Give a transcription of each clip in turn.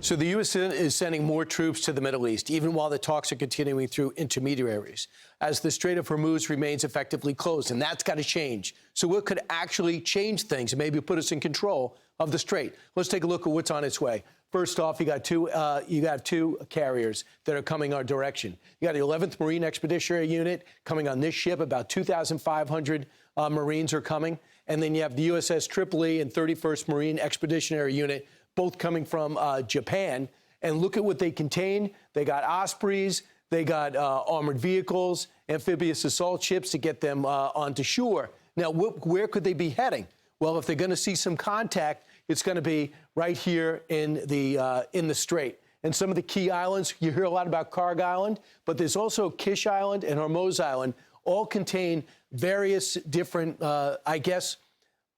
So the U.S. is sending more troops to the Middle East, even while the talks are continuing through intermediaries, as the Strait of Hormuz remains effectively closed, and that's got to change. So what could actually change things and maybe put us in control of the strait? Let's take a look at what's on its way. First off, you got two carriers that are coming our direction. You got the 11th Marine Expeditionary Unit coming on this ship. About 2,500 Marines are coming. And then you have the USS Tripoli and 31st Marine Expeditionary Unit, both coming from Japan. And look at what they contain. They got Ospreys, they got armored vehicles, amphibious assault ships to get them onto shore. Now, where could they be heading? Well, if they're going to see some contact, it's going to be right here in the strait. And some of the key islands, you hear a lot about Kharg Island, but there's also Kish Island and Hormuz Island, all contain various different,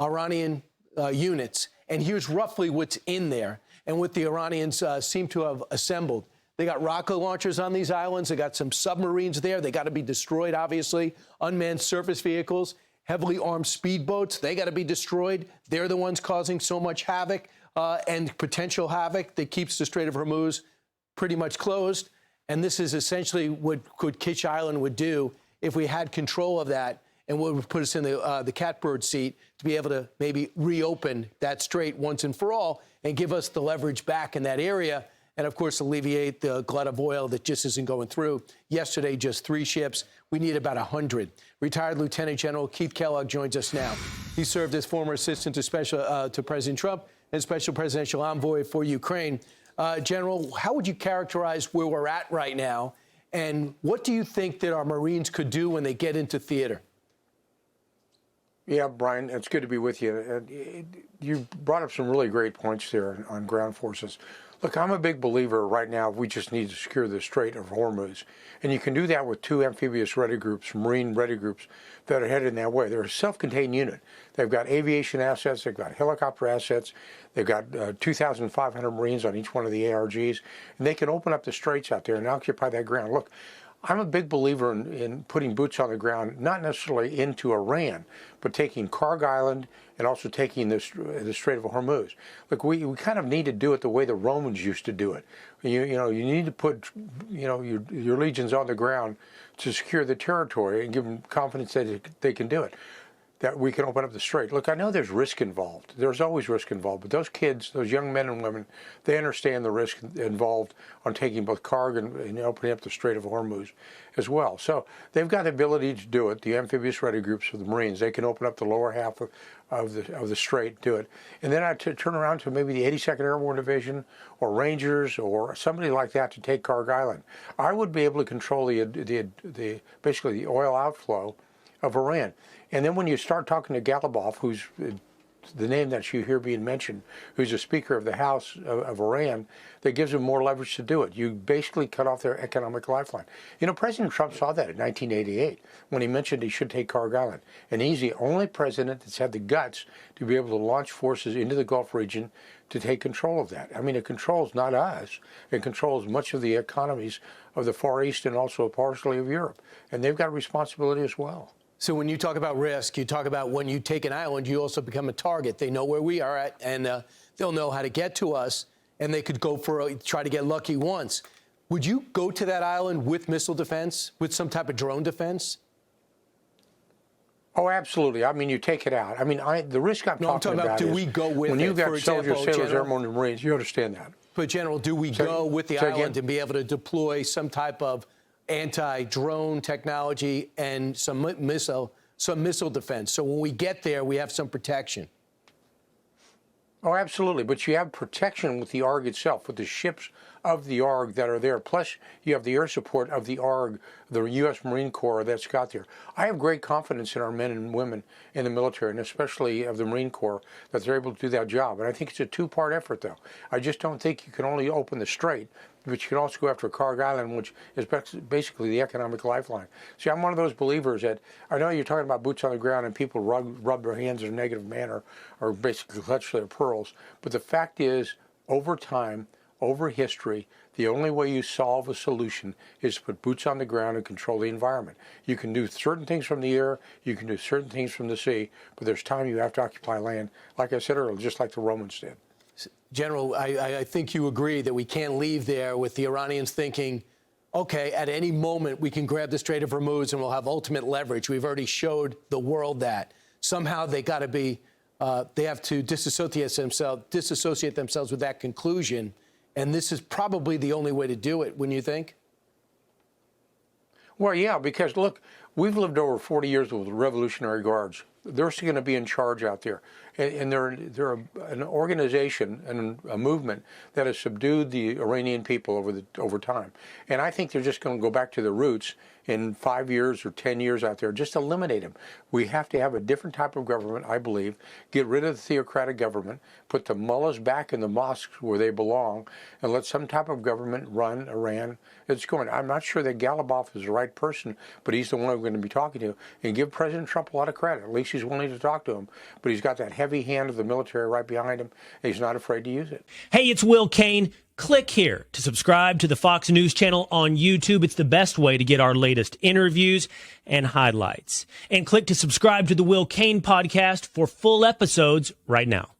Iranian units. And here's roughly what's in there and what the Iranians seem to have assembled. They got rocket launchers on these islands. They got some submarines there. They got to be destroyed, obviously. Unmanned surface vehicles, heavily armed speedboats. They got to be destroyed. They're the ones causing so much havoc and potential havoc that keeps the Strait of Hormuz pretty much closed. And this is essentially what Kish Island would do if we had control of that, and what would put us in the catbird seat to be able to maybe reopen that strait once and for all and give us the leverage back in that area and, of course, alleviate the glut of oil that just isn't going through. Yesterday, just 3 ships. We need about 100. Retired Lieutenant General Keith Kellogg joins us now. He served as former assistant to President Trump and special presidential envoy for Ukraine. General, how would you characterize where we're at right now, and what do you think that our Marines could do when they get into theater? Yeah, Brian, it's good to be with you. You brought up some really great points there on ground forces. Look, I'm a big believer right now we just need to secure the Strait of Hormuz. And you can do that with 2 amphibious ready groups, Marine ready groups, that are headed in that way. They're a self-contained unit. They've got aviation assets, they've got helicopter assets, they've got 2,500 Marines on each one of the ARGs, and they can open up the straits out there and occupy that ground. Look, I'm a big believer in putting boots on the ground, not necessarily into Iran, but taking Kharg Island and also taking the Strait of Hormuz. Look, we kind of need to do it the way the Romans used to do it. You need to put your legions on the ground to secure the territory and give them confidence that they can do it, that we can open up the strait. Look, I know there's risk involved. There's always risk involved. But those kids, those young men and women, they understand the risk involved on taking both Kharg and opening up the Strait of Hormuz as well. So they've got the ability to do it. The amphibious ready groups of the Marines, they can open up the lower half of the strait, do it. And then I turn around to maybe the 82nd Airborne Division or Rangers or somebody like that to take Kharg Island. I would be able to control basically the oil outflow of Iran. And then when you start talking to Gallup, who's the name that you hear being mentioned, who's a Speaker of the House of Iran, that gives them more leverage to do it. You basically cut off their economic lifeline. You know, President Trump saw that in 1988 when he mentioned he should take Kharg Island. And he's the only president that's had the guts to be able to launch forces into the Gulf region to take control of that. I mean, it controls not us. It controls much of the economies of the Far East and also partially of Europe. And they've got responsibility as well. So when you talk about risk, you talk about when you take an island, you also become a target. They know where we are at, and they'll know how to get to us, and they could go try to get lucky once. Would you go to that island with missile defense, with some type of drone defense? Oh, absolutely. I mean, you take it out. I mean, the risk I'm talking about do we go with when you've got soldiers, sailors, General, airmen, and Marines, you understand that. But, General, do we go with the island and be able to deploy some type of anti-drone technology and some missile defense? So when we get there, we have some protection. Oh, absolutely. But you have protection with the ARG itself, with the ships of the ARG that are there. Plus, you have the air support of the ARG, the U.S. Marine Corps that's got there. I have great confidence in our men and women in the military, and especially of the Marine Corps, that they're able to do that job. And I think it's a 2-part effort, though. I just don't think you can only open the strait, but you can also go after Kharg Island, which is basically the economic lifeline. See, I'm one of those believers that, I know you're talking about boots on the ground and people rub their hands in a negative manner or basically clutch their pearls, but the fact is, over time, over history, the only way you solve a solution is to put boots on the ground and control the environment. You can do certain things from the air, you can do certain things from the sea, but there's time you have to occupy land, like I said earlier, just like the Romans did. General, I think you agree that we can't leave there with the Iranians thinking, okay, at any moment we can grab the Strait of Hormuz and we'll have ultimate leverage. We've already showed the world that. Somehow they got to be, they have to disassociate themselves with that conclusion. And this is probably the only way to do it, wouldn't you think? Well, yeah, because look, we've lived over 40 years with the Revolutionary Guards. They're still going to be in charge out there. And they're an organization and a movement that has subdued the Iranian people over time. And I think they're just going to go back to their roots in 5 years or 10 years out there, just eliminate them. We have to have a different type of government, I believe, get rid of the theocratic government, put the mullahs back in the mosques where they belong, and let some type of government run Iran. It's going. I'm not sure that Gallup is the right person, but he's the one we're going to be talking to, and give President Trump a lot of credit. At least he's willing to talk to him, but he's got that heavy hand of the military right behind him, and he's not afraid to use it. Hey, it's Will Kane. Click here to subscribe to the Fox News channel on YouTube. It's the best way to get our latest interviews and highlights. And click to subscribe to the Will Kane podcast for full episodes right now.